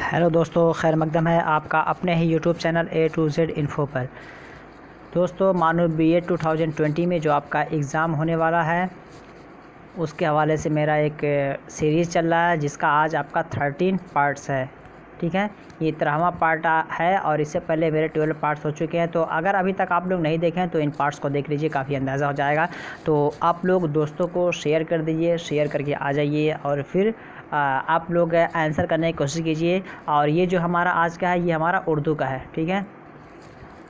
Hello दोस्तों, खैर मकदम है आपका अपने ही YouTube channel A to Z info पर। दोस्तों, मानो BA 2020 में जो आपका एग्ज़ाम होने वाला है उसके हवाले से मेरा एक सीरीज़ चल रहा है जिसका आज आपका 13 पार्ट्स है। ठीक है, ये 13वां पार्ट है और इससे पहले मेरे 12 पार्ट्स हो चुके हैं। तो अगर अभी तक आप लोग नहीं देखें तो इन पार्ट्स को देख लीजिए, काफ़ी अंदाज़ा हो जाएगा। तो आप लोग दोस्तों को शेयर कर दीजिए, शेयर करके आ जाइए और फिर आप लोग आंसर करने की कोशिश कीजिए। और ये जो हमारा आज का है ये हमारा उर्दू का है। ठीक है,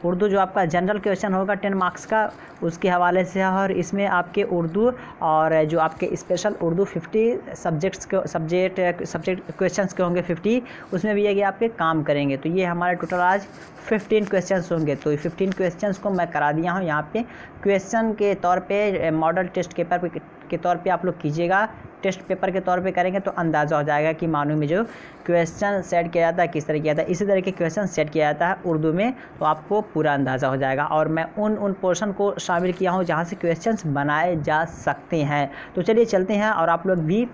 उर्दू जो आपका जनरल क्वेश्चन होगा 10 मार्क्स का उसके हवाले से है। और इसमें आपके उर्दू और जो आपके स्पेशल उर्दू 50 सब्जेक्ट क्वेश्चंस के होंगे 50, उसमें भी है कि आपके काम करेंगे। तो ये हमारे टोटल आज 15 क्वेश्चंस होंगे। तो ये 15 क्वेश्चंस को मैं करा दिया हूँ यहाँ पे क्वेश्चन के तौर पे, मॉडल टेस्ट पेपर के तौर पे आप लोग कीजिएगा। टेस्ट पेपर के तौर पे करेंगे तो अंदाज़ा हो जाएगा कि मानो में जो क्वेश्चन सेट किया जाता है किस तरह किया जाता है। इसी तरह के क्वेश्चन सेट किया जाता है उर्दू में, तो आपको पूरा अंदाज़ा हो जाएगा। और मैं उन पोर्शन को शामिल किया हूँ जहाँ से क्वेश्चंस बनाए जा सकते हैं। तो चलिए चलते हैं और आप लोग भी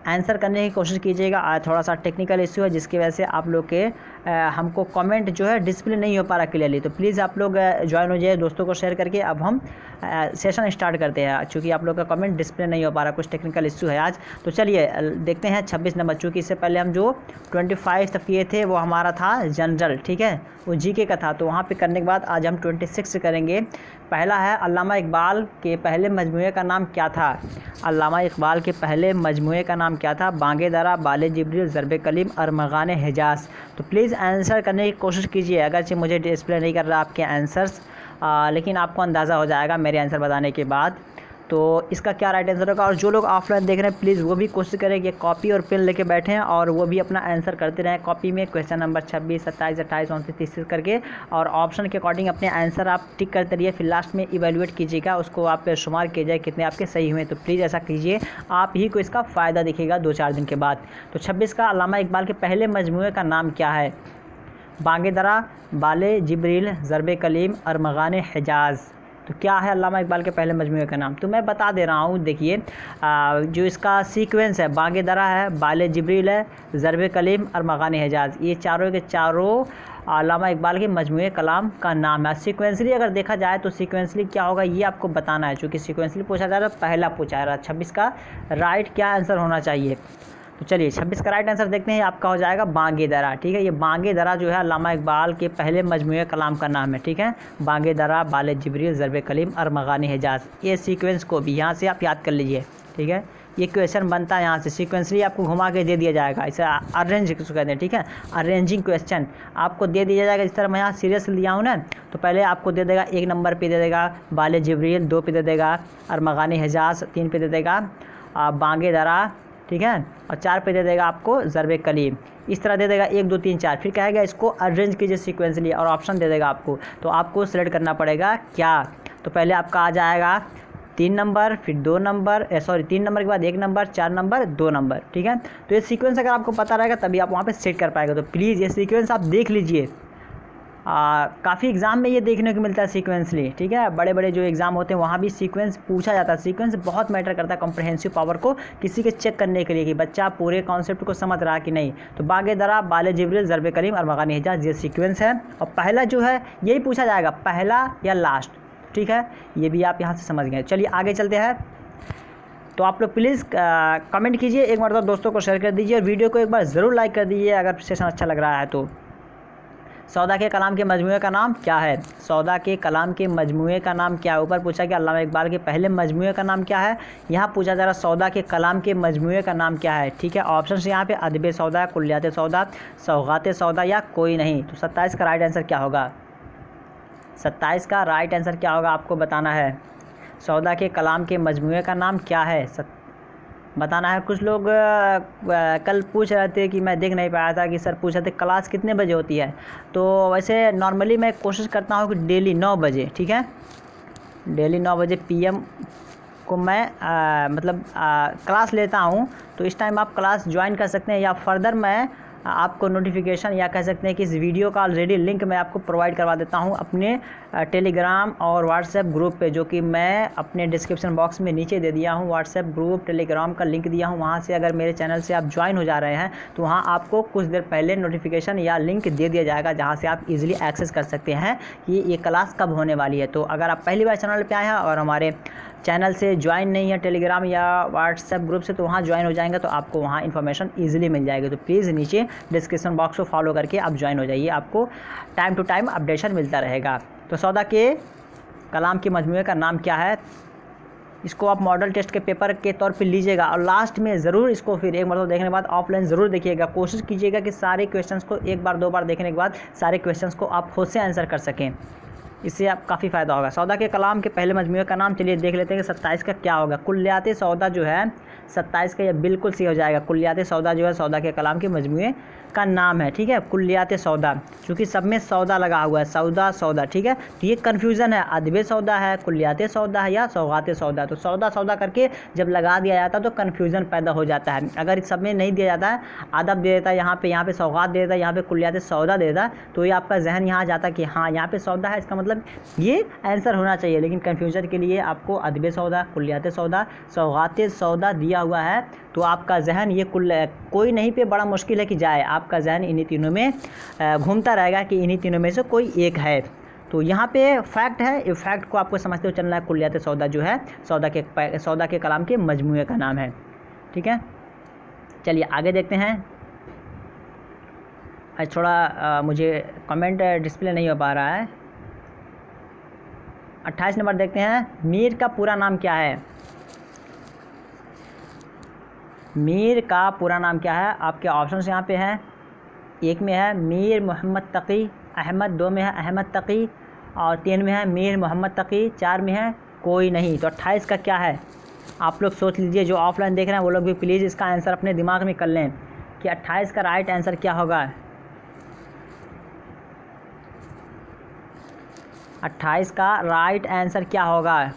आंसर करने की कोशिश कीजिएगा। आज थोड़ा सा टेक्निकल इश्यू है जिसकी वजह से आप लोग के हमको कमेंट जो है डिस्प्ले नहीं हो पा रहा क्लियरली। तो प्लीज़ आप लोग ज्वाइन हो जाइए दोस्तों को शेयर करके। अब हम सेशन स्टार्ट करते हैं चूँकि आप लोग का कमेंट डिस्प्ले नहीं हो पा रहा, कुछ टेक्निकल इश्यू है आज। तो चलिए देखते हैं 26 नंबर। चूँकि इससे पहले हम जो 25 तक किए थे वो हमारा था जनरल, ठीक है, वो जीके का था। तो वहाँ पे करने के बाद आज हम 26 करेंगे। पहला है अल्लामा इकबाल के पहले मजमूए का नाम क्या था। अल्लामा इकबाल के पहले मजमूए का नाम क्या था? बांगे दरा, बाले जिब्रील, ज़रबे कलीम, अरमगान हिजाज। तो प्लीज़ आंसर करने की कोशिश कीजिए। अगरचे मुझे डिस्प्ले नहीं कर रहा आपके आंसर्स, लेकिन आपको अंदाज़ा हो जाएगा मेरे आंसर बताने के बाद तो इसका क्या राइट आंसर होगा। और जो लोग ऑफलाइन देख रहे हैं प्लीज़ वो भी कोशिश करें कि कॉपी और पेन लेके बैठें और वो भी अपना आंसर करते रहें कॉपी में। क्वेश्चन नंबर 26, 27, 28, 29, 30 करके और ऑप्शन के अकॉर्डिंग अपने आंसर आप टिक करते रहिए। फिर लास्ट में इवेल्युएट कीजिएगा, उसको आप शुमार किया जाए कितने आपके सही हुए। तो प्लीज़ ऐसा कीजिए, आप ही को इसका फ़ायदा दिखेगा 2-4 दिन के बाद। तो 26 का अल्लामा इकबाल के पहले मजमूए का नाम क्या है? बांगे दरा, बाले जिब्रील, ज़रबे कलीम, अरमगान हिजाज। तो क्या है अल्लामा इकबाल के पहले मजमूए का नाम? तो मैं बता दे रहा हूँ, देखिए जो इसका सीक्वेंस है बांगे दरा है, बाले जिब्रील है, ज़रबे कलीम, अरमगान हिजाज, ये चारों के चारों अल्लामा इकबाल के मजमूए कलाम का नाम है। सीक्वेंसली अगर देखा जाए तो सीक्वेंसली क्या होगा ये आपको बताना है। चूँकि सीक्वेंसली पूछा जा रहा है, पहला पूछा जा रहा है 26 का राइट क्या आंसर होना चाहिए। तो चलिए 26 का राइट आंसर देखते हैं, आपका हो जाएगा बांगे दरा। ठीक है, ये बांगे दरा जो है अल्लामा इकबाल के पहले मजमूए कलाम का नाम है। ठीक है, बांगे दरा, बाले जिब्रील, ज़रबे कलीम, अरमगान हिजाज, ये सीक्वेंस को भी यहाँ से आप याद कर लीजिए। ठीक है, ये क्वेश्चन बनता है यहाँ से सीक्वेंसली आपको घुमा के दे दिया जाएगा। इसे अरेंज किसको कहते हैं? ठीक है, अरेंजिंग क्वेश्चन आपको दे दिया जाएगा। इस तरह मैं यहाँ सीरियस लिया हूँ ना, तो पहले आपको दे देगा 1 नंबर पे दे देगा बाले जिब्रील, 2 पे दे देगा अरमगान हिजाज, 3 पे दे देगा बांगे दरा, ठीक है, और 4 पे दे देगा आपको ज़रबे कलीम। इस तरह दे देगा 1, 2, 3, 4, फिर कहेगा इसको अरेंज कीजिए सीक्वेंसली और ऑप्शन दे देगा आपको। तो आपको सेलेक्ट करना पड़ेगा क्या। तो पहले आपका आ जाएगा 3 नंबर, फिर 2 नंबर, 3 नंबर के बाद 1 नंबर, 4 नंबर, 2 नंबर। ठीक है, तो ये सीक्वेंस अगर आपको पता रहेगा तभी आप वहाँ पे सेट कर पाएगा। तो प्लीज़ ये सीक्वेंस आप देख लीजिए। काफ़ी एग्ज़ाम में ये देखने को मिलता है सीक्वेंसली। ठीक है, बड़े बड़े जो एग्ज़ाम होते हैं वहाँ भी सीक्वेंस पूछा जाता है। सीक्वेंस बहुत मैटर करता है कॉम्प्रहेंसिव पावर को किसी के चेक करने के लिए कि बच्चा पूरे कॉन्सेप्ट को समझ रहा है कि नहीं। तो बांगे दरा, बाले जिब्रील, ज़रबे कलीम, अरमगान हिजाज, ये सीक्वेंस है। और पहला जो है यही पूछा जाएगा, पहला या लास्ट। ठीक है, ये भी आप यहाँ से समझ गए। चलिए आगे चलते हैं। तो आप लोग प्लीज़ कमेंट कीजिए, एक बार तो दोस्तों को शेयर कर दीजिए और वीडियो को एक बार ज़रूर लाइक कर दीजिए अगर सेशन अच्छा लग रहा है तो। सौदा के कलाम के मजमूए का नाम क्या है? सौदा के कलाम के मजमूए का नाम क्या है? ऊपर पूछा कि अल्लामा इकबाल के पहले मजमूए का नाम क्या है, यहाँ पूछा जा रहा सौदा के कलाम के मजमूए का नाम क्या है। ठीक है, ऑप्शन यहाँ पे अदब सौदा, कुल्लियात सौदा, सौगात सौदा या कोई नहीं। तो 27 का राइट आंसर क्या होगा? 27 का राइट आंसर क्या होगा आपको बताना है। सौदा के कलाम के मजमूए का नाम क्या है बताना है। कुछ लोग कल पूछ रहे थे कि मैं देख नहीं पाया था कि सर पूछ रहे थे क्लास कितने बजे होती है। तो वैसे नॉर्मली मैं कोशिश करता हूँ कि डेली 9 बजे, ठीक है, डेली 9 बजे PM को मैं क्लास लेता हूँ। तो इस टाइम आप क्लास ज्वाइन कर सकते हैं या फर्दर मैं आपको नोटिफिकेशन या कह सकते हैं कि इस वीडियो का ऑलरेडी लिंक मैं आपको प्रोवाइड करवा देता हूं अपने टेलीग्राम और व्हाट्सएप ग्रुप पे, जो कि मैं अपने डिस्क्रिप्शन बॉक्स में नीचे दे दिया हूं। व्हाट्सएप ग्रुप टेलीग्राम का लिंक दिया हूं, वहां से अगर मेरे चैनल से आप ज्वाइन हो जा रहे हैं तो वहां आपको कुछ देर पहले नोटिफिकेशन या लिंक दे दिया जाएगा, जहाँ से आप इजीली एक्सेस कर सकते हैं कि ये क्लास कब होने वाली है। तो अगर आप पहली बार चैनल पर आए हैं और हमारे चैनल से ज्वाइन नहीं है टेलीग्राम या व्हाट्सएप ग्रुप से, तो वहाँ ज्वाइन हो जाएंगे तो आपको वहाँ इन्फॉर्मेशन ईजिली मिल जाएगी। तो प्लीज़ नीचे डिस्क्रिप्शन बॉक्स को फॉलो करके आप ज्वाइन हो जाइए, आपको टाइम टू टाइम अपडेशन मिलता रहेगा। तो सौदा के कलाम के मजमूए का नाम क्या है, इसको आप मॉडल टेस्ट के पेपर के तौर पे लीजिएगा और लास्ट में ज़रूर इसको फिर एक मरतबा देखने के बाद ऑफलाइन ज़रूर देखिएगा। कोशिश कीजिएगा कि सारे क्वेश्चंस को एक बार दो बार देखने के बाद सारे क्वेश्चंस को आप खुद से आंसर कर सकें, इससे आप काफ़ी फ़ायदा होगा। सौदा के कलाम के पहले मजमूए का नाम चलिए देख लेते हैं कि 27 का क्या होगा। कुल्लियात सौदा जो है 27 का, यह बिल्कुल सही हो जाएगा। कुल्लियात सौदा जो है सौदा के कलाम के मजमूए का नाम है, ठीक है। कुल्लियात सौदा, चूँकि सब में सौदा लगा हुआ है, सौदा सौदा, ठीक है। तो ये कन्फ्यूज़न है, अदब सौदा है, कुल्लियात सौदा है या सौगात सौदा। तो सौदा सौदा करके जब लगा दिया जाता है तो कन्फ्यूज़न पैदा हो जाता है। अगर सब में नहीं दिया जाता है, अदब दे देता है यहाँ पे सौगात दे देता है, यहाँ पे कुल्लियात सौदा दे देता है, तो ये आपका जहन यहाँ जाता है कि हाँ यहाँ पे सौदा है, इसका मतलब ये आंसर होना चाहिए। लेकिन कन्फ्यूज़न के लिए आपको अदब सौदा, कुल्लियात सौदा, सौगात सौदा दिया हुआ है, तो आपका जहन ये कोई नहीं पे बड़ा मुश्किल है कि जाए, आपका जहन इन्हीं तीनों में घूमता रहेगा कि इन्हीं तीनों में से कोई एक है। तो यहाँ पे फैक्ट है, ये फैक्ट को आपको समझते हुए चलना है। कुल्लियात सौदा जो है सौदा के कलाम के मजमूए का नाम है, ठीक है। चलिए आगे देखते हैं। आज थोड़ा मुझे कमेंट डिस्प्ले नहीं हो पा रहा है। 28 नंबर देखते हैं। मीर का पूरा नाम क्या है, मीर का पूरा नाम क्या है। आपके ऑप्शंस यहाँ पे हैं। एक में है मीर मोहम्मद तकी अहमद, 2 में है अहमद तकी, और 3 में है मीर मोहम्मद तकी, 4 में है कोई नहीं। तो 28 का क्या है, आप लोग सोच लीजिए। जो ऑफलाइन देख रहे हैं वो लोग भी प्लीज़ इसका आंसर अपने दिमाग में कर लें कि 28 का राइट आंसर क्या होगा। 28 का राइट आंसर क्या होगा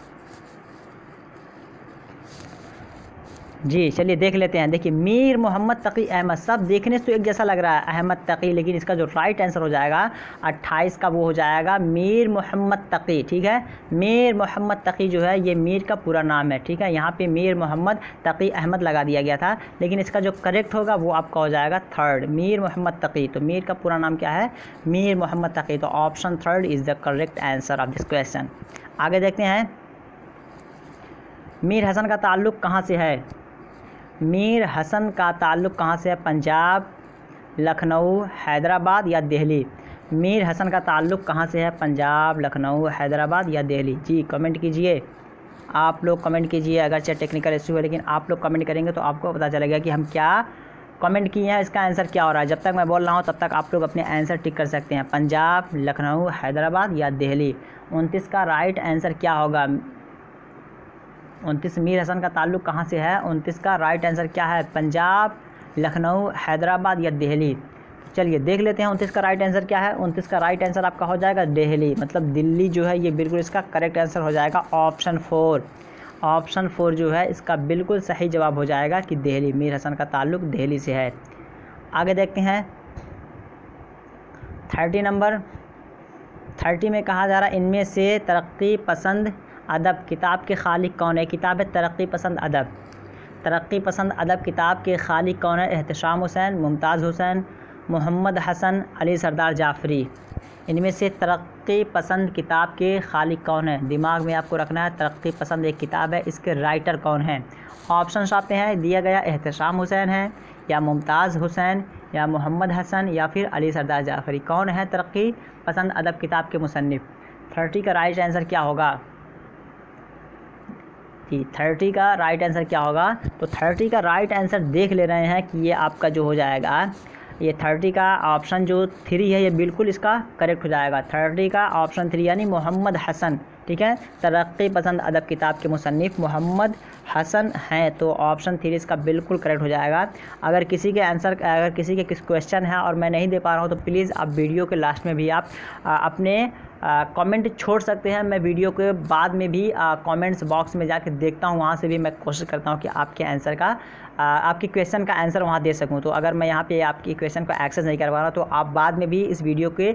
जी। चलिए देख लेते हैं। देखिए मीर मोहम्मद तकी अहमद, सब देखने से तो एक जैसा लग रहा है अहमद तकी, लेकिन इसका जो राइट आंसर हो जाएगा 28 का वो हो जाएगा मीर मोहम्मद तकी, ठीक है। मीर मोहम्मद तकी जो है ये मीर का पूरा नाम है, ठीक है। यहाँ पे मीर मोहम्मद तकी अहमद लगा दिया गया था, लेकिन इसका जो करेक्ट होगा वो आपका हो जाएगा 3rd, मीर मोहम्मद तकी। तो मीर का पूरा नाम क्या है, मीर मोहम्मद तकी। तो option 3rd is the correct answer of this question. आगे देखते हैं। मीर हसन का ताल्लुक़ कहाँ से है, मीर हसन का ताल्लुक़ कहाँ से है, पंजाब, लखनऊ, हैदराबाद या दिल्ली। मीर हसन का ताल्लुक़ कहाँ से है, पंजाब, लखनऊ, हैदराबाद या दिल्ली। जी कमेंट कीजिए, आप लोग कमेंट कीजिए। अगरचे टेक्निकल इशू है, लेकिन आप लोग कमेंट करेंगे तो आपको पता चलेगा कि हम क्या कमेंट किए हैं, इसका आंसर क्या हो रहा है। जब तक मैं बोल रहा हूँ तब तक आप लोग अपने आंसर टिक कर सकते हैं, पंजाब, लखनऊ, हैदराबाद या दिल्ली। 29 का राइट आंसर क्या होगा। 29 मीर हसन का ताल्लुक़ कहाँ से है, 29 का राइट आंसर क्या है, पंजाब, लखनऊ, हैदराबाद या दिल्ली। चलिए देख लेते हैं 29 का राइट आंसर क्या है। 29 का राइट आंसर आपका हो जाएगा दिल्ली, मतलब दिल्ली जो है ये बिल्कुल इसका करेक्ट आंसर हो जाएगा। ऑप्शन 4 जो है इसका बिल्कुल सही जवाब हो जाएगा कि दिल्ली, मीर हसन का ताल्लुक़ दिल्ली से है। आगे देखते हैं 30 नंबर। 30 में कहा जा रहा है इनमें से तरक्की पसंद अदब किताब के खालिक कौन है। किताब है तरक्की पसंद अदब। तरक्की पसंद अदब किताब के खालिक कौन है, एहतशाम हुसैन, मुमताज़ हुसैन, मोहम्मद हसन, अली सरदार जाफ़री। इनमें से तरक्की पसंद किताब के खालिक कौन है, दिमाग में आपको रखना है। तरक्की पसंद एक किताब है, इसके राइटर कौन हैं। ऑप्शन आते हैं, दिया गया एहतशाम हुसैन है या मुमताज़ हुसैन या मोहम्मद हसन या फिर अली सरदार जाफ़री। कौन है तरक्की पसंद अदब किताब के मुसन्निफ़। 30 का राइट आंसर क्या होगा कि 30 का राइट आंसर क्या होगा। तो 30 का राइट आंसर देख ले रहे हैं कि ये आपका जो हो जाएगा, ये 30 का ऑप्शन जो 3 है ये बिल्कुल इसका करेक्ट हो जाएगा। 30 का ऑप्शन 3 यानी मोहम्मद हसन, ठीक है। तरक्की पसंद अदब किताब के मुसन्निफ़ मोहम्मद हसन हैं, तो ऑप्शन 3 इसका बिल्कुल करेक्ट हो जाएगा। अगर किसी के क्वेश्चन है और मैं नहीं दे पा रहा हूँ तो प्लीज़ आप वीडियो के लास्ट में भी आप अपने कमेंट छोड़ सकते हैं। मैं वीडियो के बाद में भी कमेंट्स बॉक्स में जाके देखता हूँ, वहाँ से भी मैं कोशिश करता हूँ कि आपके आंसर का आपके क्वेश्चन का आंसर वहाँ दे सकूँ। तो अगर मैं यहाँ पे आपकी क्वेश्चन को एक्सेस नहीं करवा रहा तो आप बाद में भी इस वीडियो के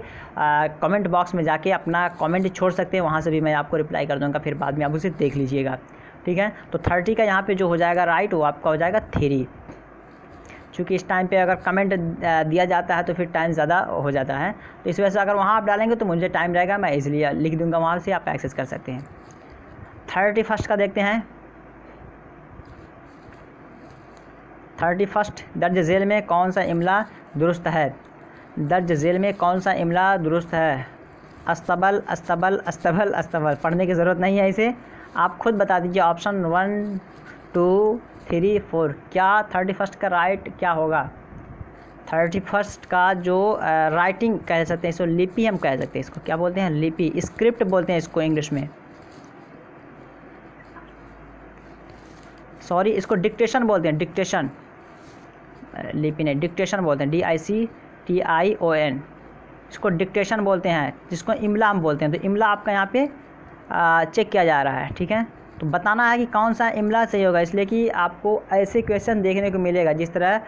कमेंट बॉक्स में जाके अपना कमेंट छोड़ सकते हैं, वहाँ से भी मैं आपको रिप्लाई कर दूँगा, फिर बाद में आप उसे देख लीजिएगा। ठीक है, तो 30 का यहाँ पे जो हो जाएगा राइट वो आपका हो जाएगा 3, क्योंकि इस टाइम पे अगर कमेंट दिया जाता है तो फिर टाइम ज़्यादा हो जाता है। तो इस वजह से अगर वहाँ आप डालेंगे तो मुझे टाइम रहेगा, मैं इसलिए लिख दूँगा, वहाँ से आप एक्सेस कर सकते हैं। 31 का देखते हैं। 31 दर्ज झेल में कौन सा इमला दुरुस्त है? दर्ज झेल में कौन सा इमला दुरुस्त है? अस्तबल, अस्तबल, अस्तबल, अस्तबल। पढ़ने की ज़रूरत नहीं है इसे, आप खुद बता दीजिए। ऑप्शन 1 2 3 4 क्या 31 का राइट क्या होगा? 31 का जो राइटिंग कह सकते हैं, इसको लिपि हम कह सकते हैं, इसको क्या बोलते हैं? लिपि, स्क्रिप्ट बोलते हैं इसको इंग्लिश में। सॉरी, इसको डिक्टेशन बोलते हैं, डिक्टेशन, लिपि नहीं, डिक्टेशन बोलते हैं, DICTION। इसको डिक्टेशन बोलते हैं, जिसको इमला हम बोलते हैं। तो इमला आपका यहाँ पे चेक किया जा रहा है। ठीक है, तो बताना है कि कौन सा इमला सही होगा, इसलिए कि आपको ऐसे क्वेश्चन देखने को मिलेगा जिस तरह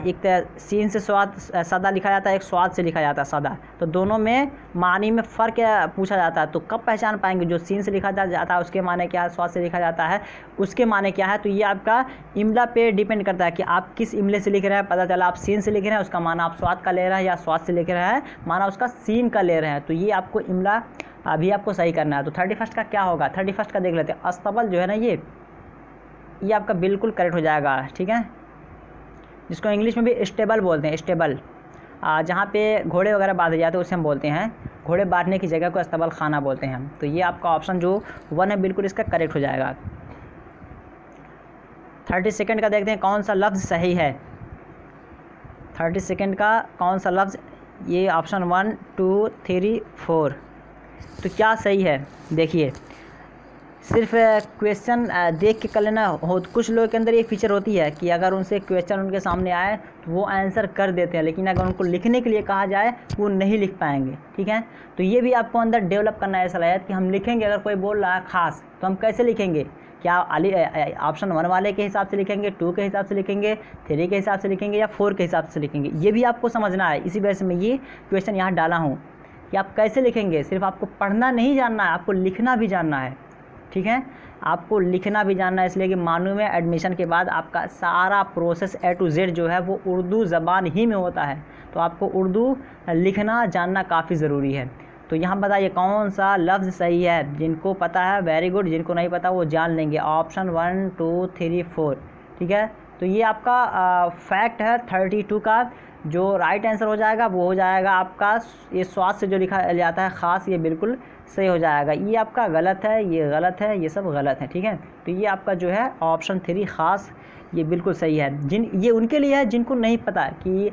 एक तरह सीन से स्वाद सादा लिखा जाता है, एक स्वाद से लिखा जाता है सादा। तो दोनों में मानी में फ़र्क पूछा जाता है। तो कब पहचान पाएंगे जो सीन से लिखा जाता है उसके माने क्या है, स्वाद से लिखा जाता है उसके माने क्या है? तो ये आपका इमला पे डिपेंड करता है कि आप किस इमले से लिख रहे हैं। पता चला आप सीन से लिख रहे हैं, उसका माना आप स्वाद का ले रहे हैं, या स्वाद से लिख रहे हैं माना उसका सीन का ले रहे हैं। तो ये आपको इमला अभी आपको सही करना है। तो 31 का क्या होगा? 31 का देख लेते हैं। अस्तबल जो है ना, ये आपका बिल्कुल करेक्ट हो जाएगा। ठीक है, जिसको इंग्लिश में भी स्टेबल बोलते हैं, स्टेबल। जहाँ पे घोड़े वगैरह बांधे जाते हैं उसे हम बोलते हैं, घोड़े बांधने की जगह को अस्तबल खाना बोलते हैं हम। तो ये आपका ऑप्शन जो 1 है बिल्कुल इसका करेक्ट हो जाएगा। 30 का देखते हैं कौन सा लफ्ज़ सही है। 30 का कौन सा लफ्ज़? ये ऑप्शन 1 2 3 4। तो क्या सही है? देखिए, सिर्फ क्वेश्चन देख के कर लेना हो। कुछ लोगों के अंदर ये फीचर होती है कि अगर उनसे क्वेश्चन उनके सामने आए तो वो आंसर कर देते हैं, लेकिन अगर उनको लिखने के लिए कहा जाए वो नहीं लिख पाएंगे। ठीक है, तो ये भी आपको अंदर डेवलप करना है सलाहियत कि हम लिखेंगे। अगर कोई बोल रहा है खास, तो हम कैसे लिखेंगे? क्या ऑप्शन 1 वाले के हिसाब से लिखेंगे, 2 के हिसाब से लिखेंगे, 3 के हिसाब से लिखेंगे, या 4 के हिसाब से लिखेंगे? ये भी आपको समझना है। इसी वजह से मैं ये क्वेश्चन यहाँ डाला हूँ कि आप कैसे लिखेंगे। सिर्फ आपको पढ़ना नहीं जानना है, आपको लिखना भी जानना है। ठीक है, आपको लिखना भी जानना है, इसलिए कि मानू में एडमिशन के बाद आपका सारा प्रोसेस A to Z जो है वो उर्दू ज़बान ही में होता है। तो आपको उर्दू लिखना जानना काफ़ी ज़रूरी है। तो यहाँ बताइए कौन सा लफ्ज़ सही है? जिनको पता है वेरी गुड, जिनको नहीं पता वो जान लेंगे। ऑप्शन 1 2 3 4। ठीक है, तो ये आपका फैक्ट है। 32 का जो राइट आंसर हो जाएगा वो हो जाएगा आपका, ये स्वाद से जो लिखा जाता है खास, ये बिल्कुल सही हो जाएगा। ये आपका गलत है, ये गलत है, ये सब गलत है। ठीक है, तो ये आपका जो है ऑप्शन 3 खास, ये बिल्कुल सही है। ये उनके लिए है जिनको नहीं पता कि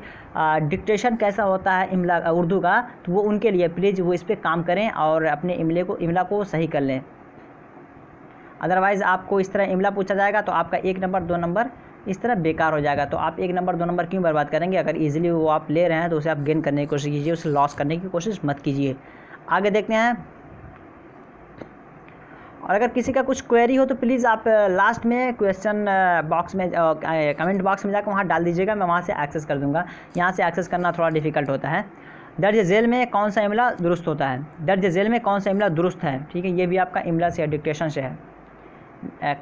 डिक्टेशन कैसा होता है इमला उर्दू का, तो वो उनके लिए प्लीज़ वो इस पर काम करें और अपने इमला को सही कर लें। अदरवाइज़ आपको इस तरह इमला पूछा जाएगा तो आपका 1 नंबर 2 नंबर इस तरह बेकार हो जाएगा। तो आप 1 नंबर 2 नंबर क्यों बर्बाद करेंगे? अगर इजीली वो आप ले रहे हैं तो उसे आप गेन करने की कोशिश कीजिए, उसे लॉस करने की कोशिश मत कीजिए। आगे देखते हैं। और अगर किसी का कुछ क्वेरी हो तो प्लीज़ आप लास्ट में क्वेश्चन बॉक्स में कमेंट बॉक्स में जाकर वहाँ डाल दीजिएगा, मैं वहाँ से एक्सेस कर दूँगा। यहाँ से एक्सेस करना थोड़ा डिफ़िकल्ट होता है। दर्ज झेल में कौन सा इमला दुरुस्त होता है? दर्ज झेल में कौन सा इमला दुरुस्त है? ठीक है, ये भी आपका इमला से डिक्टेशन से है।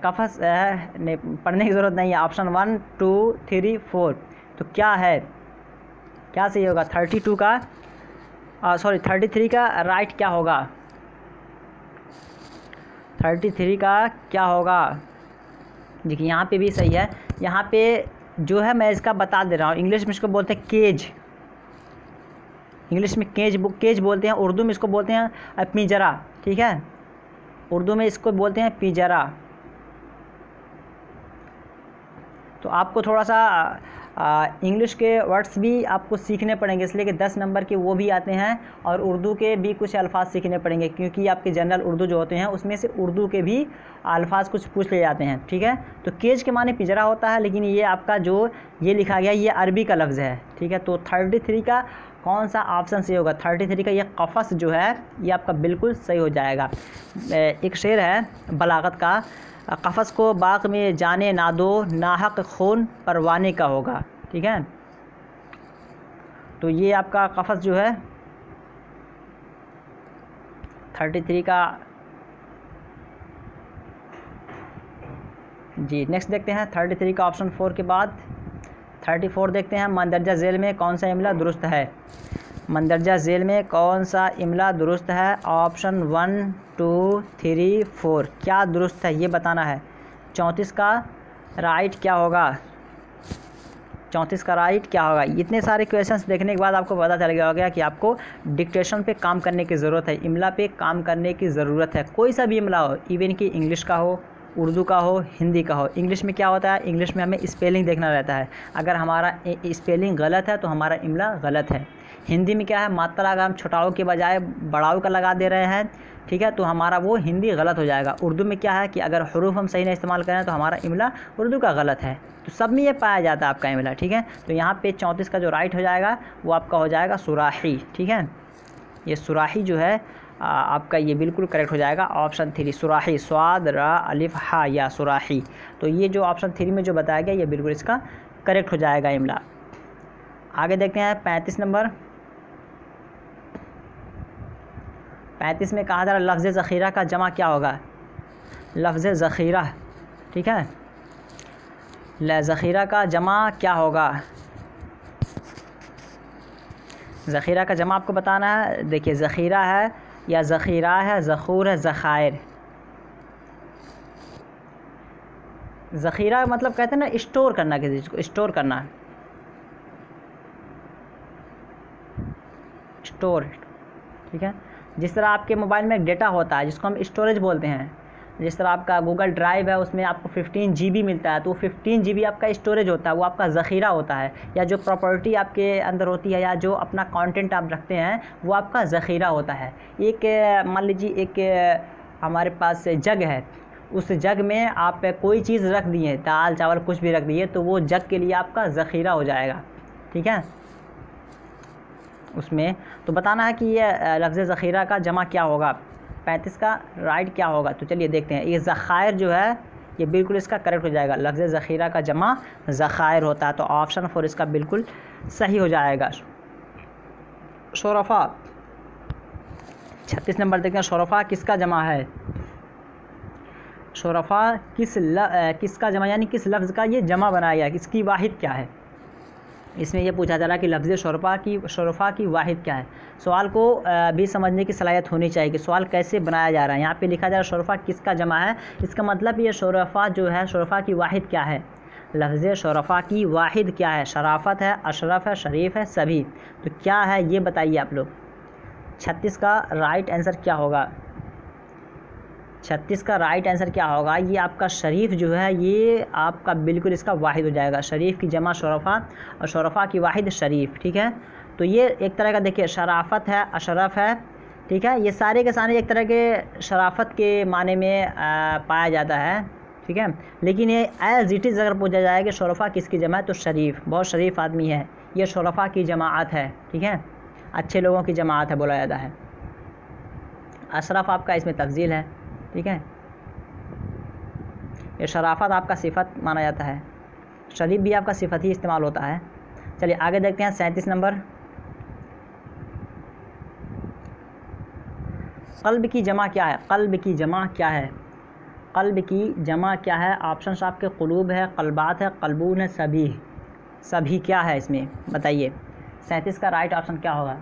कफस पढ़ने की ज़रूरत नहीं है। ऑप्शन 1 2 3 4। तो क्या है, क्या सही होगा? 32 का 33 का राइट क्या होगा? 33 का क्या होगा? देखिए यहाँ पे भी सही है। यहाँ पे जो है मैं इसका बता दे रहा हूँ। इंग्लिश में इसको बोलते हैं केज, इंग्लिश में केज बोलते हैं, उर्दू में इसको बोलते हैं पिंजरा। ठीक है, उर्दू में इसको बोलते हैं पिंजरा। तो आपको थोड़ा सा इंग्लिश के वर्ड्स भी आपको सीखने पड़ेंगे, इसलिए कि 10 नंबर के वो भी आते हैं और उर्दू के भी कुछ अल्फाज सीखने पड़ेंगे, क्योंकि आपके जनरल उर्दू जो होते हैं उसमें से उर्दू के भी अल्फाज कुछ पूछ ले जाते हैं। ठीक है, तो केज के माने पिंजरा होता है, लेकिन ये आपका जो ये लिखा गया ये अरबी का लफ्ज़ है। ठीक है, तो 33 का कौन सा ऑप्शन सही होगा? 33 का ये कफ़स जो है ये आपका बिल्कुल सही हो जाएगा। एक शेर है बलागत का, कफ़स को बाग में जाने ना दो, नाहक खून परवाने का होगा। ठीक है, तो ये आपका कफ़स जो है 33 का। जी नेक्स्ट देखते हैं 33 का ऑप्शन 4 के बाद 34 देखते हैं। मंदरजा झेल में कौन सा इमला दुरुस्त है? मंदरजा झेल में कौन सा इमला दुरुस्त है? ऑप्शन 1 2 3 4 क्या दुरुस्त है ये बताना है। 34 का राइट क्या होगा? 34 का राइट क्या होगा? इतने सारे क्वेश्चंस देखने के बाद आपको पता चल गया होगा कि आपको डिक्टेशन पे काम करने की ज़रूरत है, इमला पे काम करने की ज़रूरत है। कोई सा भी इमला हो, इवन कि इंग्लिश का हो, उर्दू का हो, हिंदी का हो। इंग्लिश में क्या होता है? इंग्लिश में हमें स्पेलिंग देखना रहता है, अगर हमारा स्पेलिंग गलत है तो हमारा इमला गलत है। हिंदी में क्या है? मात्रा अगर हम छोटाओं के बजाय बड़ाओं का लगा दे रहे हैं, ठीक है, तो हमारा वो हिंदी गलत हो जाएगा। उर्दू में क्या है कि अगर हरूफ हम सही नहीं इस्तेमाल करें तो हमारा इमला उर्दू का गलत है। तो सब में ये पाया जाता है आपका इमला। ठीक है, तो यहाँ पे 34 का जो राइट हो जाएगा वो आपका हो जाएगा सुराही। ठीक है, ये सुराही जो है आपका ये बिल्कुल करेक्ट हो जाएगा। ऑप्शन 3 सुराही, स्वाद रा अलिफ हा या सुराही। तो ये जो ऑप्शन 3 में जो बताया गया ये बिल्कुल इसका करेक्ट हो जाएगा इमला। आगे देखते हैं 35 नंबर। 35 में कहा जा रहा है लफ्ज़ ज़ख़ीरा का जमा क्या होगा? लफ्ज़ ज़ख़ीरा, ठीक है, ज़ख़ीरा का जमा क्या होगा? ज़ख़ीरा का जमा आपको बताना है। देखिए ज़ख़ीरा है या ज़ख़ीरा है, ज़ख़ूर है, ज़ख़ायर। ज़ख़ीरा मतलब कहते हैं ना स्टोर करना, किसी चीज़ को स्टोर करना, स्टोर। ठीक है, जिस तरह आपके मोबाइल में एक डेटा होता है जिसको हम स्टोरेज बोलते हैं, जिस तरह आपका गूगल ड्राइव है उसमें आपको 15 GB मिलता है, तो 15 GB आपका स्टोरेज होता है, वो आपका ज़ख़ीरा होता है। या जो प्रॉपर्टी आपके अंदर होती है या जो अपना कंटेंट आप रखते हैं वो आपका ज़ख़ीरा होता है। एक मान लीजिए एक हमारे पास जग है, उस जग में आप कोई चीज़ रख दिए, दाल चावल कुछ भी रख दिए, तो वो जग के लिए आपका ज़ख़ीरा हो जाएगा। ठीक है, उसमें तो बताना है कि ये लफ्ज़ ज़ख़ीरा का जमा क्या होगा, 35 का राइट क्या होगा। तो चलिए देखते हैं। ये ज़ख़ायर जो है ये बिल्कुल इसका करेक्ट हो जाएगा। लफ्ज़ ज़ख़ीरा का जमा ज़ख़ायर होता है, तो ऑप्शन 4 इसका बिल्कुल सही हो जाएगा। शोरफ़ा 36 नंबर देखते हैं। शोरफ़ा किसका जमा है? शोरफ़ा किसका जमा यानी किस लफ्ज़ का ये जमा बनाया गया, इसकी वाहिद क्या है? इसमें यह पूछा जा रहा है कि लफ्ज़ शोरफ़ा की वाहिद क्या है। सवाल को भी समझने की सलाहियत होनी चाहिए कि सवाल कैसे बनाया जा रहा है। यहाँ पे लिखा जा रहा है शोरफ़ा किसका जमा है, इसका मतलब ये शोरफ़ा जो है, शोरफ़ा की वाहिद क्या है? लफ्ज़ शोरफ़ा की वाहिद क्या है? शराफ़त है, अशरफ है, शरीफ है, सभी। तो क्या है ये बताइए आप लोग। 36 का राइट आंसर क्या होगा? 36 का राइट आंसर क्या होगा? ये आपका शरीफ जो है ये आपका बिल्कुल इसका वाहिद हो जाएगा। शरीफ की जमा शोरफ़ा और शोरफ़ा की वाहिद शरीफ। ठीक है, तो ये एक तरह का देखिए शराफ़त है, अशरफ है, ठीक है, ये सारे के सारे एक तरह के शराफ़त के माने में पाया जाता है। ठीक है, लेकिन ये एज़ इट इज़ अगर पूछा जाए कि शोरफ़ा किसकी जमा है तो शरीफ, बहुत शरीफ आदमी है, ये शोरफ़ा की जमात है। ठीक है, अच्छे लोगों की जमात है बोला जाता है। अशरफ आपका इसमें तफ़ज़ील है। ठीक है, ये शराफ़त आपका सिफत माना जाता है, शरीफ भी आपका सिफत ही इस्तेमाल होता है। चलिए आगे देखते हैं 37 नंबर। क़ल्ब की जमा क्या है? क़ल्ब की जमा क्या है? क़ल्ब की जमा क्या है? ऑप्शन आपके क़ुलूब है, क़ल्बात है, क़ल्बून है, सभी। सभी क्या है इसमें बताइए। 37 का राइट ऑप्शन क्या होगा?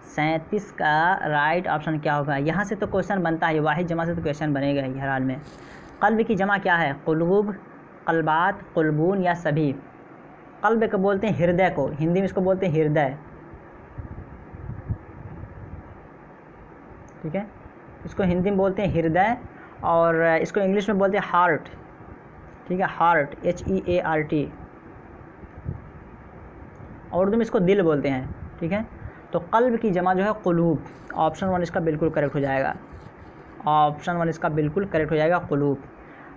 37 का राइट ऑप्शन क्या होगा? यहाँ से तो क्वेश्चन बनता है, वाहिद जमा से तो क्वेश्चन बनेगा ही हर हाल में। क़ल्ब की जमा क्या है? क़ुलूब, क़ल्बात, क़ुलबून या सभी। क़ल्ब को बोलते हैं हृदय को, हिंदी में इसको बोलते हैं हृदय। ठीक है, इसको हिंदी में बोलते हैं हृदय और इसको इंग्लिश में बोलते हैं हार्ट। ठीक है, हार्ट, HEART, और उर्दू में इसको दिल बोलते हैं। ठीक है, तो कल्ब की जमा जो है कुलूब। ऑप्शन 1 इसका बिल्कुल करेक्ट हो जाएगा। ऑप्शन 1 इसका बिल्कुल करेक्ट हो जाएगा, कुलूब।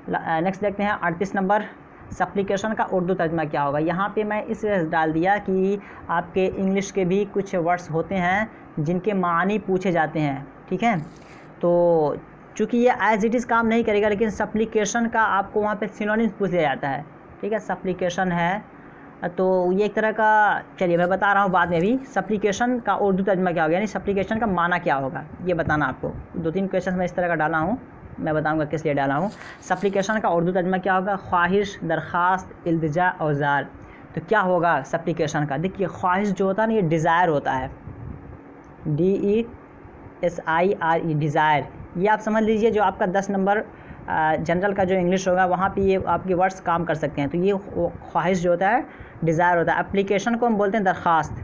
नेक्स्ट देखते हैं 38 नंबर, सप्लीकेशन का उर्दू तर्जमा क्या होगा। यहाँ पे मैं इस डाल दिया कि आपके इंग्लिश के भी कुछ वर्ड्स होते हैं जिनके मानी पूछे जाते हैं। ठीक है, तो चूँकि ये एज इट इज़ काम नहीं करेगा, लेकिन सप्लीकेशन का आपको वहाँ पे सिनोनिम्स पूछ लिया जाता है। ठीक है, सप्लीकेशन है तो ये एक तरह का, चलिए मैं बता रहा हूँ बाद में भी, सप्लीकेशन का उर्दू तर्जमा क्या होगा, यानी सप्लीकेशन का माना क्या होगा, ये बताना आपको। 2-3 क्वेश्चन मैं इस तरह का डाला हूँ, मैं बताऊंगा किस लिए डाला हूँ। सप्लीकेशन का उर्दू तर्जमा क्या होगा, ख्वाहिश, दरख्वास्त, इल्तिजा, औजार। तो क्या होगा सप्लीकेशन का, देखिए ख्वाहिश जो होता है ना, ये डिज़ायर होता है, DESIRE, डिज़ायर। ये आप समझ लीजिए जो आपका 10 नंबर जनरल का जो इंग्लिश होगा वहाँ पे ये आपके वर्ड्स काम कर सकते हैं। तो ये ख्वाहिश जो होता है डिज़ायर होता है। एप्लीकेशन को हम बोलते हैं दरख्वास्त,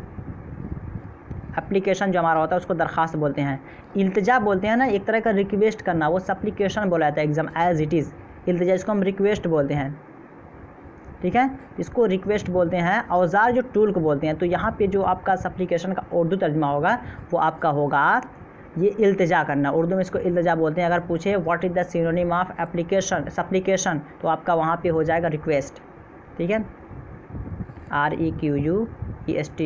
एप्लीकेशन जो हमारा होता है उसको दरख्वास्त बोलते हैं। इल्तिजा बोलते हैं ना, एक तरह का रिक्वेस्ट करना, वो सप्लीकेशन बोला जाता है एग्जाम एज इट इज़। इल्तिजा इसको हम रिक्वेस्ट बोलते हैं। ठीक है, इसको रिक्वेस्ट बोलते हैं। औजार जो टूल को बोलते हैं। तो यहाँ पे जो आपका सप्लीकेशन का उर्दू तर्जमा होगा वो आपका होगा ये इल्तिजा करना। उर्दू में इसको इल्तिजा बोलते हैं। अगर पूछे what is the synonym of application, supplication, तो आपका वहाँ पे हो जाएगा रिक्वेस्ट। ठीक है, REQUEST,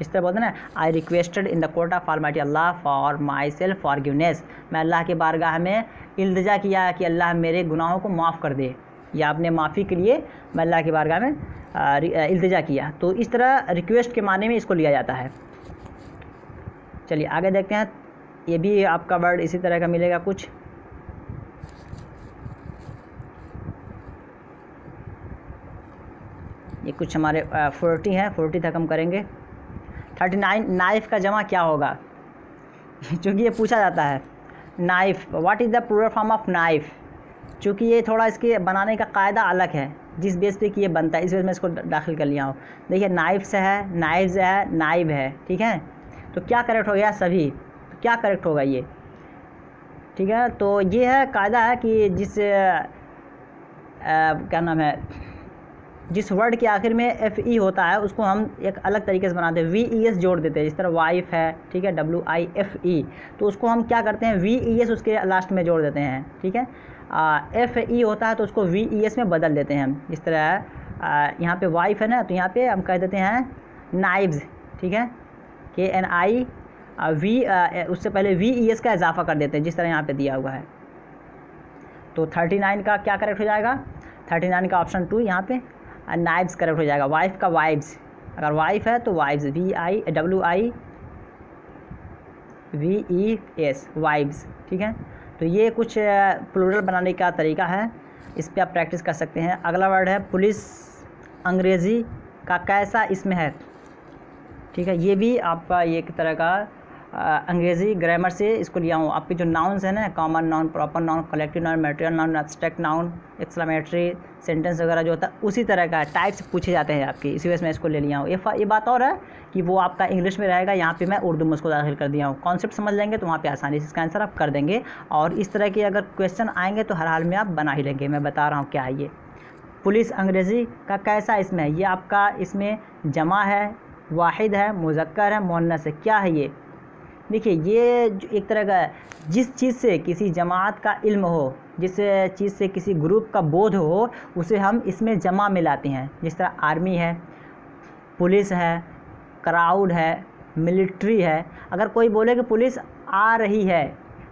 इस तरह बोलते हैं ना, I requested in the court of almighty Allah for my self forgiveness. मैं अल्लाह के बारगाह में इल्तिजा किया कि अल्लाह मेरे गुनाहों को माफ़ कर दे, या आपने माफ़ी के लिए मैं अल्लाह के बारगाह में इल्तिजा किया। तो इस तरह रिक्वेस्ट के माने में इसको लिया जाता है। चलिए आगे देखते हैं, ये भी आपका वर्ड इसी तरह का मिलेगा कुछ। ये कुछ हमारे 40 हैं, 40 तक हम करेंगे। 39, नाइफ़ का जमा क्या होगा चूँकि ये पूछा जाता है। Knife, what is the plural form of knife. चूँकि ये थोड़ा इसके बनाने का कायदा अलग है, जिस बेस पे कि ये बनता है, इस बेस में इसको दाखिल कर लिया हूँ। देखिए नाइफ्स है, नाइव्स है, नाइब है। ठीक है, तो क्या करेक्ट हो गया सभी, तो क्या करेक्ट होगा ये। ठीक है, तो ये है कायदा है कि जिस क्या नाम है, जिस वर्ड के आखिर में FE होता है उसको हम एक अलग तरीके से बनाते हैं, VES जोड़ देते हैं। जिस तरह वाइफ है, ठीक है, WIFE, तो उसको हम क्या करते हैं, VES उसके लास्ट में जोड़ देते हैं। ठीक है, FE होता है तो उसको VES में बदल देते हैं हम। जिस तरह यहाँ पे वाइफ है ना, तो यहाँ पे हम कह देते हैं नाइब्स। ठीक है, KNI, उससे पहले VES का इजाफा कर देते हैं, जिस तरह यहाँ पे दिया हुआ है। तो 39 का क्या करेक्ट हो जाएगा, 39 का ऑप्शन 2 यहाँ पे नाइब्स करेक्ट हो जाएगा। वाइफ का वाइब्स, अगर वाइफ है तो वाइब्स, WIVES, वाइब्स। ठीक है, तो ये कुछ प्लूरल बनाने का तरीका है, इस पर आप प्रैक्टिस कर सकते हैं। अगला वर्ड है पुलिस, अंग्रेज़ी का कैसा इसमें है। ठीक है, ये भी आपका एक तरह का अंग्रेज़ी ग्रामर से इसको लिया हूँ। आपके जो नाउन्स हैं ना, common noun, proper noun, collective noun, material noun, abstract noun, exclamatory, sentence वगैरह जो होता है उसी तरह का टाइप्स पूछे जाते हैं आपकी, इसी वजह से मैं इसको ले लिया हूँ। ये बात और है कि वो आपका इंग्लिश में रहेगा, यहाँ पे मैं उर्दू में उसको दाखिल कर दिया हूँ। कॉन्सेप्ट समझ लेंगे तो वहाँ पे आसानी से इसका आंसर आप कर देंगे। और इस तरह के अगर क्वेश्चन आएंगे तो हर हाल में आप बना ही लेंगे। मैं बता रहा हूँ क्या है ये पुलिस अंग्रेज़ी का कैसा इसमें है। ये आपका इसमें जमा है, वाहिद है, मुज़क्कर है, मुअन्नस है। क्या है ये, देखिए ये एक तरह का जिस चीज़ से किसी जमात का इल्म हो, जिस चीज़ से किसी ग्रुप का बोध हो, उसे हम इसमें जमा मिलाते हैं। जिस तरह आर्मी है, पुलिस है, क्राउड है, मिलिट्री है। अगर कोई बोले कि पुलिस आ रही है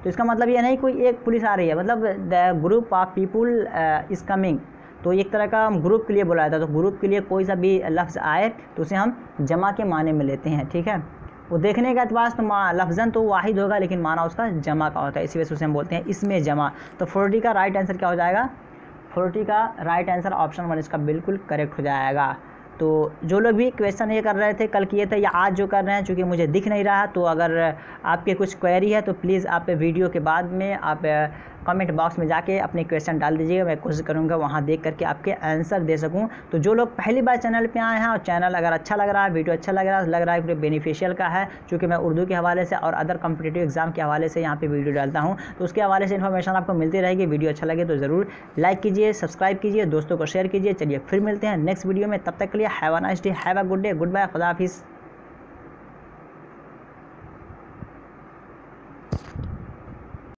तो इसका मतलब ये नहीं कोई एक पुलिस आ रही है, मतलब the group of people is coming. तो एक तरह का हम ग्रुप के लिए बोला जाता है। तो ग्रुप के लिए कोई सा भी लफ्ज़ आए तो उसे हम जमा के माने में लेते हैं। ठीक है, वो देखने का एतबार तो लफ्ज़न तो वाहिद होगा, लेकिन माना उसका जमा का होता है, इसी वजह से हम बोलते हैं इसमें जमा। तो 40 का राइट आंसर क्या हो जाएगा, 40 का राइट आंसर ऑप्शन 1 इसका बिल्कुल करेक्ट हो जाएगा। तो जो लोग भी क्वेश्चन ये कर रहे थे, कल किए थे या आज जो कर रहे हैं, चूँकि मुझे दिख नहीं रहा, तो अगर आपके कुछ क्वेरी है तो प्लीज़ आप वीडियो के बाद में आप कमेंट बॉक्स में जाके अपने क्वेश्चन डाल दीजिएगा। मैं कोशिश करूँगा वहाँ देख करके आपके आंसर दे सकूँ। तो जो लोग पहली बार चैनल पर आए हैं और चैनल अगर अच्छा लग रहा है, वीडियो अच्छा लग रहा है बेनिफिशियल का है, क्योंकि मैं उर्दू के हवाले से और अदर कॉम्पिटिटिव एग्जाम के हवाले से यहाँ पे वीडियो डालता हूँ, तो उसके हवाले से इन्फॉर्मेशन आपको मिलती रहेगी। वीडियो अच्छा लगे तो ज़रूर लाइक कीजिए, सब्सक्राइब कीजिए, दोस्तों को शेयर कीजिए। चलिए फिर मिलते हैं नेक्स्ट वीडियो में, तब तक के लिए have a nice day, have a good day, goodbye, खुदा हाफिज़।